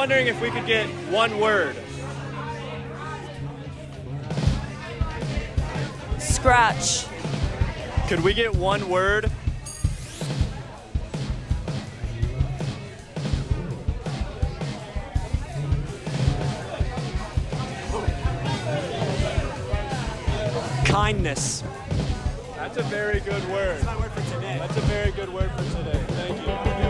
wondering if we could get one word. Scratch. Could we get one word? Kindness. That's a very good word. That's my word for today. That's a very good word for today. Thank you.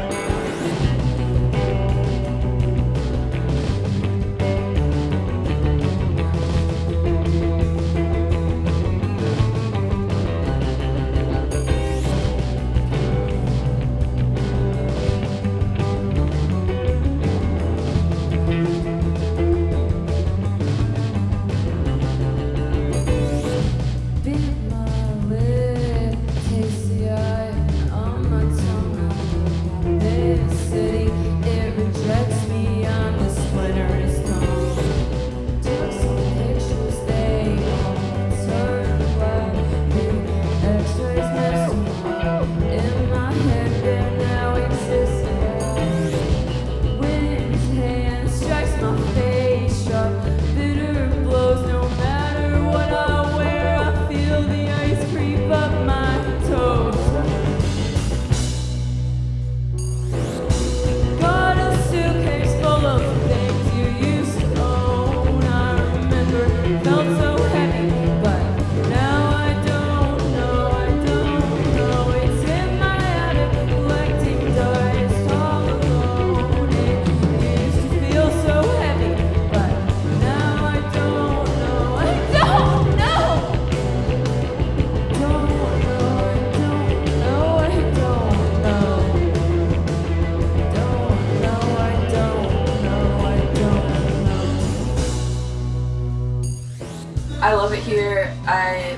I love it here. I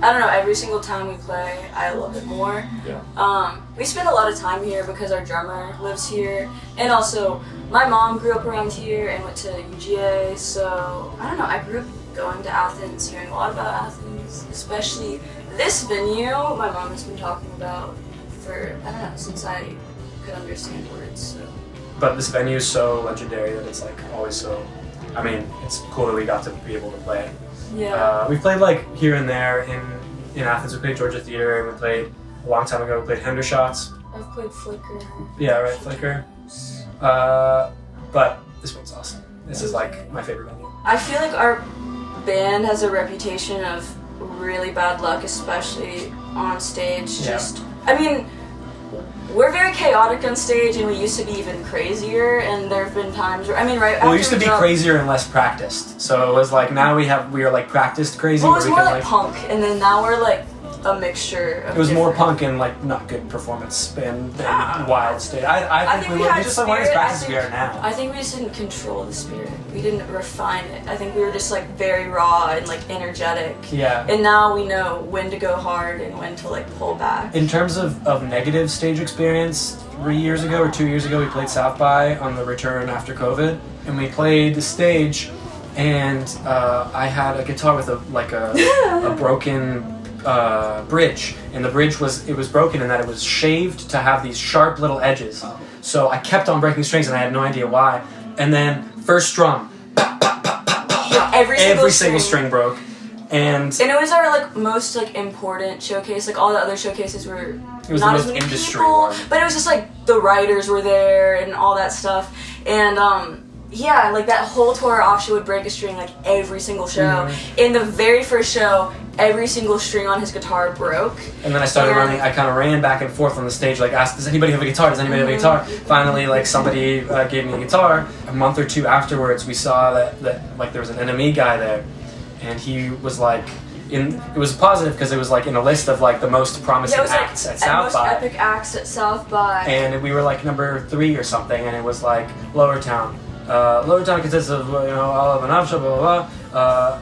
don't know, every single time we play, I love it more. Yeah. We spend a lot of time here because our drummer lives here, and also my mom grew up around here and went to UGA, so I don't know, I grew up going to Athens, hearing a lot about Athens, especially this venue my mom has been talking about for, I don't know, since I could understand words, so. But this venue is so legendary that it's like always so, I mean, it's cool that we got to be able to play. Yeah. We played like here and there in Athens. We played Georgia Theater, and we played a long time ago. We played Hendershots. I've played Flicker. Yeah, right, Flicker. But this one's awesome. This is like my favorite venue. I feel like our band has a reputation of really bad luck, especially on stage. Yeah. I mean, we're very chaotic on stage, and we used to be even crazier. And there have been times where, I mean, right? Well, we used to be crazier and less practiced. So it was like now we are like practiced crazy. Well, it was where we more can, like punk, and then now we're like a mixture of It was more different- punk and like not good performance and wild stage. I think we had just weren't as spirit. practiced as we are now. I think we just didn't control the spirit. We didn't refine it. I think we were just like very raw and like energetic. Yeah. And now we know when to go hard and when to like pull back. In terms of negative stage experience, 3 years ago or 2 years ago, we played South by on the return after COVID, and we played the stage, and I had a guitar with a broken bridge, and the bridge was broken in that it was shaved to have these sharp little edges. So I kept on breaking strings, and I had no idea why. And then first strum, every single string broke. And it was our like most like important showcase. Like all the other showcases were it was not the as most many industry people, one. but it was just like the writers were there and all that stuff. And yeah, like that whole tour, Avsha would break a string like every single show. Mm-hmm. In the very first show, every single string on his guitar broke. And then I started running. I kind of ran back and forth on the stage, like asked, "Does anybody have a guitar? Does anybody have a guitar?" Finally, like somebody gave me a guitar. A month or two afterwards, we saw that like there was an enemy guy there, and he was like. It was positive because it was like in a list of like the most promising acts at South by. Most epic acts at South by. And we were like number 3 or something, and it was like Lowertown. Lowertown consists of all of an Avsha, blah blah blah.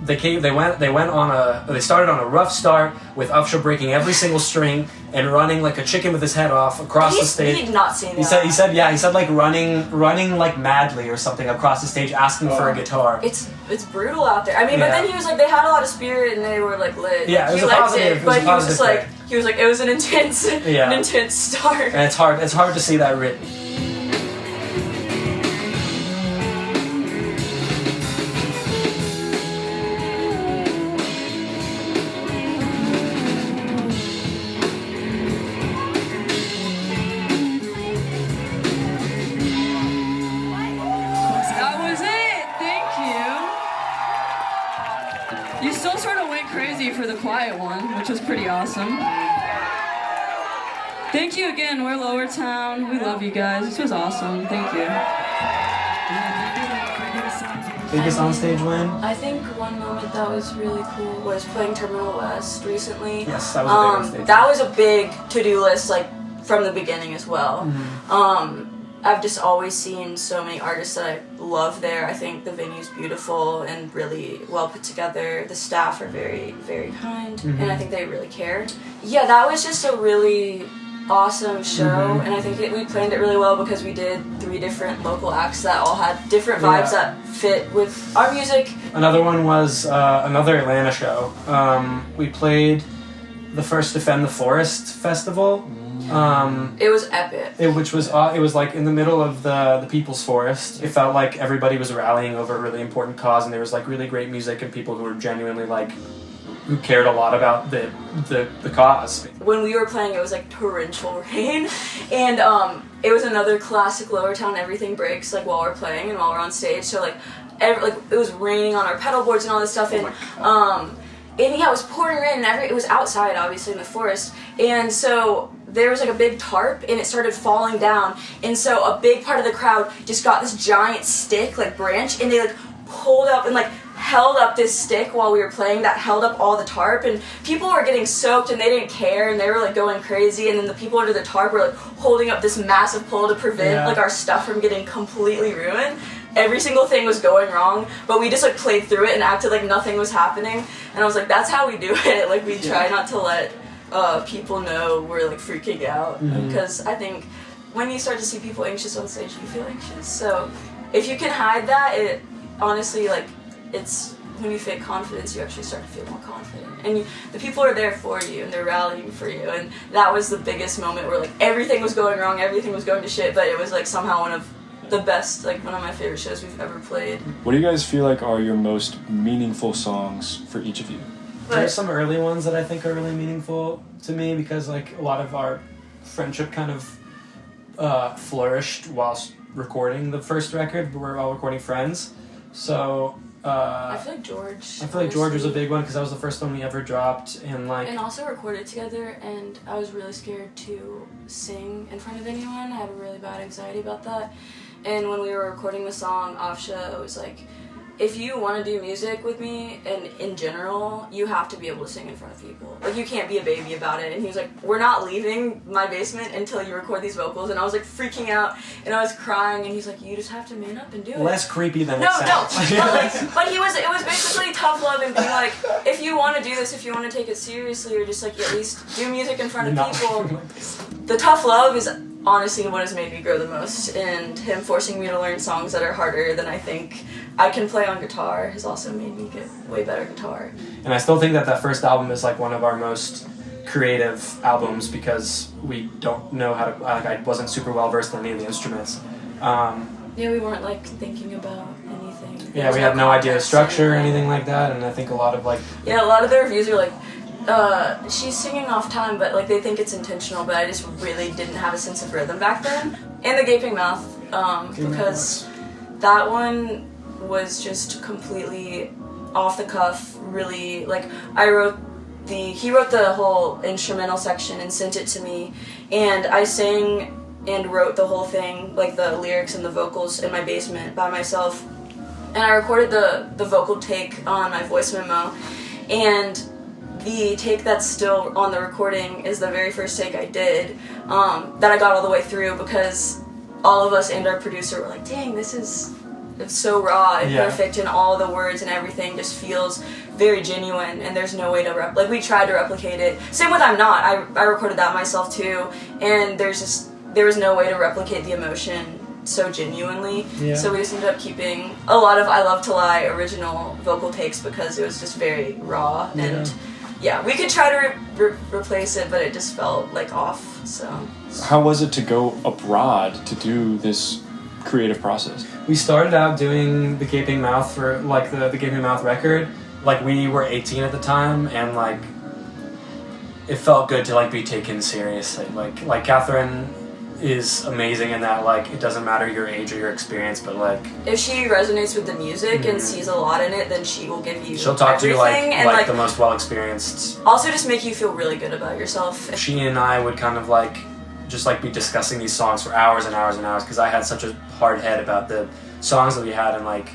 They started on a rough start with Avsha breaking every single string and running like a chicken with his head off across the stage. He did not say that. He said like running like madly or something across the stage asking for a guitar. It's brutal out there. I mean, but then he was like, they had a lot of spirit and they were like lit. Yeah, like, it was a positive. it, but he was just like, it was an intense, an intense start. And it's hard to see that written. quiet one, which was pretty awesome. Thank you again. We're Lowertown. We love you guys. This was awesome. Thank you. Biggest onstage win? I think one moment that was really cool was playing Terminal West recently. Yes, that was a big onstage. That was a big to-do list, like, from the beginning as well. I've just always seen so many artists that I love there. I think the venue's beautiful and really well put together. The staff are very, very kind, and I think they really care. Yeah, that was just a really awesome show, and I think we planned it really well because we did 3 different local acts that all had different vibes that fit with our music. Another one was another Atlanta show. We played the first Defend the Forest festival. It was epic. It was like in the middle of the People's Forest. It felt like everybody was rallying over a really important cause, and there was like really great music and people who were genuinely like who cared a lot about the cause. When we were playing, it was like torrential rain, and it was another classic Lowertown. Everything breaks like while we're playing and while we're on stage. So like, it was raining on our pedal boards and all this stuff, and yeah, it was pouring rain, and it was outside, obviously in the forest, and so there was like a big tarp, and it started falling down, and so a big part of the crowd just got this giant stick, like branch, and they like pulled up and like held up this stick while we were playing that held up all the tarp, and people were getting soaked and they didn't care, and they were like going crazy, and then the people under the tarp were like holding up this massive pole to prevent like our stuff from getting completely ruined. Every single thing was going wrong, but we just like played through it and acted like nothing was happening, and I was like, that's how we do it. Like, we try not to let people know we're like freaking out, because I think when you start to see people anxious on stage, you feel anxious. So if you can hide that, it honestly, like, it's when you fake confidence, you actually start to feel more confident, and the people are there for you and they're rallying for you. And that was the biggest moment where like everything was going wrong, everything was going to shit, but it was like somehow one of the best, like one of my favorite shows we've ever played. What do you guys feel like are your most meaningful songs for each of you? There's some early ones that I think are really meaningful to me, because like a lot of our friendship kind of flourished whilst recording the first record. We were all recording Friends, so I feel like George was a big one because that was the first one we ever dropped, and also recorded together, and I was really scared to sing in front of anyone. I had a really bad anxiety about that, and when we were recording the song Avsha, it was like, if you want to do music with me, and in general, you have to be able to sing in front of people. Like, you can't be a baby about it. And he was like, we're not leaving my basement until you record these vocals. And I was like freaking out, and I was crying, and he's like, you just have to man up and do it. Less creepy than it sounds. but it was basically tough love and being like, if you want to do this, if you want to take it seriously, or just like at least do music in front of people. The tough love is honestly what has made me grow the most, and him forcing me to learn songs that are harder than I think I can play on guitar has also made me get way better guitar. And I still think that first album is like one of our most creative albums, because we don't know how to, like, I wasn't super well versed in any of the instruments. We weren't like thinking about anything. Yeah, we had no idea of structure or anything like that, and I think a lot of like... Yeah, a lot of the reviews are like, she's singing off time, but like they think it's intentional, but I just really didn't have a sense of rhythm back then. And the Gaping Mouth, because that one was just completely off the cuff, really, like, he wrote the whole instrumental section and sent it to me, and I sang and wrote the whole thing, like the lyrics and the vocals, in my basement by myself, and I recorded the vocal take on my voice memo, and the take that's still on the recording is the very first take I did, that I got all the way through, because all of us and our producer were like, dang, it's so raw and perfect, and all the words and everything just feels very genuine, and there's no way to we tried to replicate it. Same with I'm Not. I recorded that myself too, and there was no way to replicate the emotion so genuinely. So we just ended up keeping a lot of I Love to Lie original vocal takes, because it was just very raw, and we could try to replace it, but it just felt like off. So how was it to go abroad to do this creative process? We started out doing the Gaping Mouth for like the Gaping Mouth record. Like, we were 18 at the time, and like it felt good to like be taken seriously. Like Catherine is amazing in that like it doesn't matter your age or your experience, but like if she resonates with the music and sees a lot in it, then she will give you she'll talk to you like everything and like the most well experienced. Also just make you feel really good about yourself. She and I would kind of like just like be discussing these songs for hours and hours and hours because I had such a hard head about the songs that we had, and like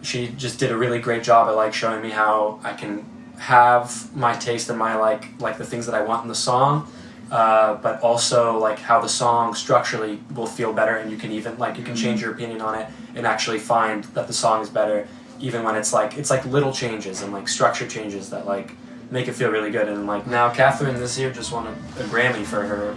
she just did a really great job at like showing me how I can have my taste and my like the things that I want in the song, but also like how the song structurally will feel better, and you can even like you can change your opinion on it and actually find that the song is better even when it's like little changes and like structure changes that like make it feel really good. And like now Catherine this year just won a Grammy for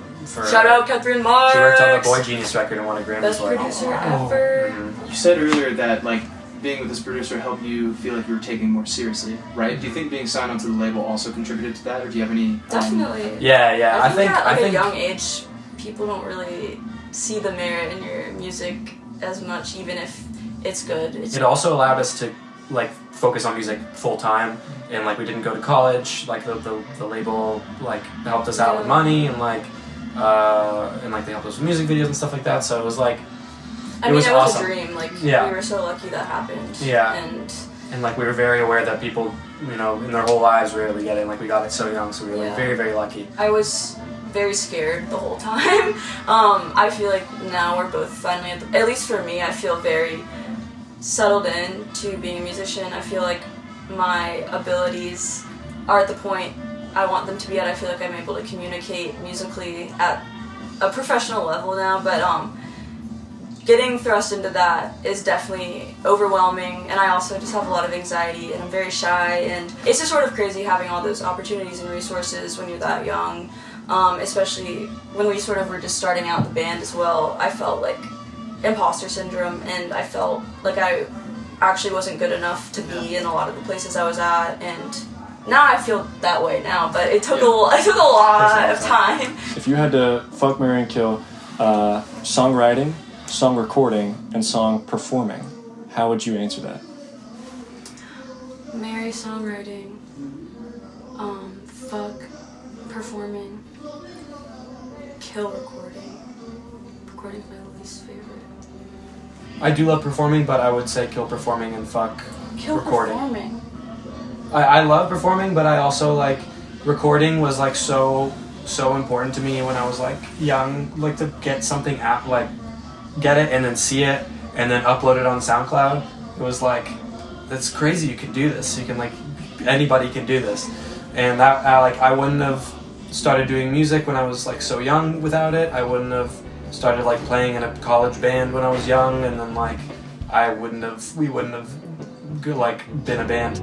shout out Catherine Marks. She worked on the Boy Genius record and won a Grammy. Best for it. producer ever. Mhm. You said earlier that like being with this producer helped you feel like you were taking more seriously, right? Do you think being signed onto the label also contributed to that, or do you have any? Definitely. Yeah. I think at like a young age, people don't really see the merit in your music as much, even if it's good. It also allowed us to like focus on music full time, and like we didn't go to college. Like the label like helped us out with money, and like they helped us with music videos and stuff like that. So it was like it was awesome. a dream. Like we Yeah. were so lucky that happened. Yeah. And like we were very aware that people, you know, in their whole lives rarely get it. Like we got it so young, so we were like very, very lucky. I was very scared the whole time. I feel like now we're both finally at least for me, I feel very settled in to being a musician. I feel like my abilities are at the point I want them to be at. I feel like I'm able to communicate musically at a professional level now, but getting thrust into that is definitely overwhelming, and I also just have a lot of anxiety, and I'm very shy, and it's just sort of crazy having all those opportunities and resources when you're that young, especially when we sort of were just starting out the band as well. I felt like imposter syndrome, and I felt like I actually wasn't good enough to be in a lot of the places I was at, and now I feel that way now, but it took a lot of time. If you had to fuck, marry, and kill songwriting, song recording, and song performing, how would you answer that? Marry songwriting, fuck performing, kill recording. Recording's my least favorite. I do love performing, but I would say kill performing and fuck Kill recording. performing. I love performing, but I also like recording was like so important to me when I was like young, like to get something out, like get it and then see it and then upload it on SoundCloud. It was like, that's crazy, you can do this. You can like, anybody can do this. And that I wouldn't have started doing music when I was like so young without it. I wouldn't have started like playing in a college band when I was young, and then like we wouldn't have like been a band.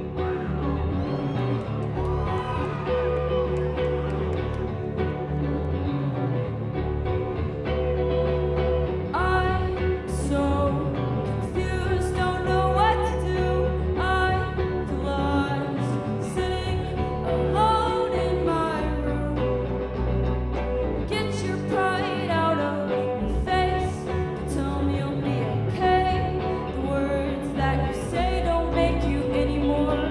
Say don't make you anymore.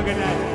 good night.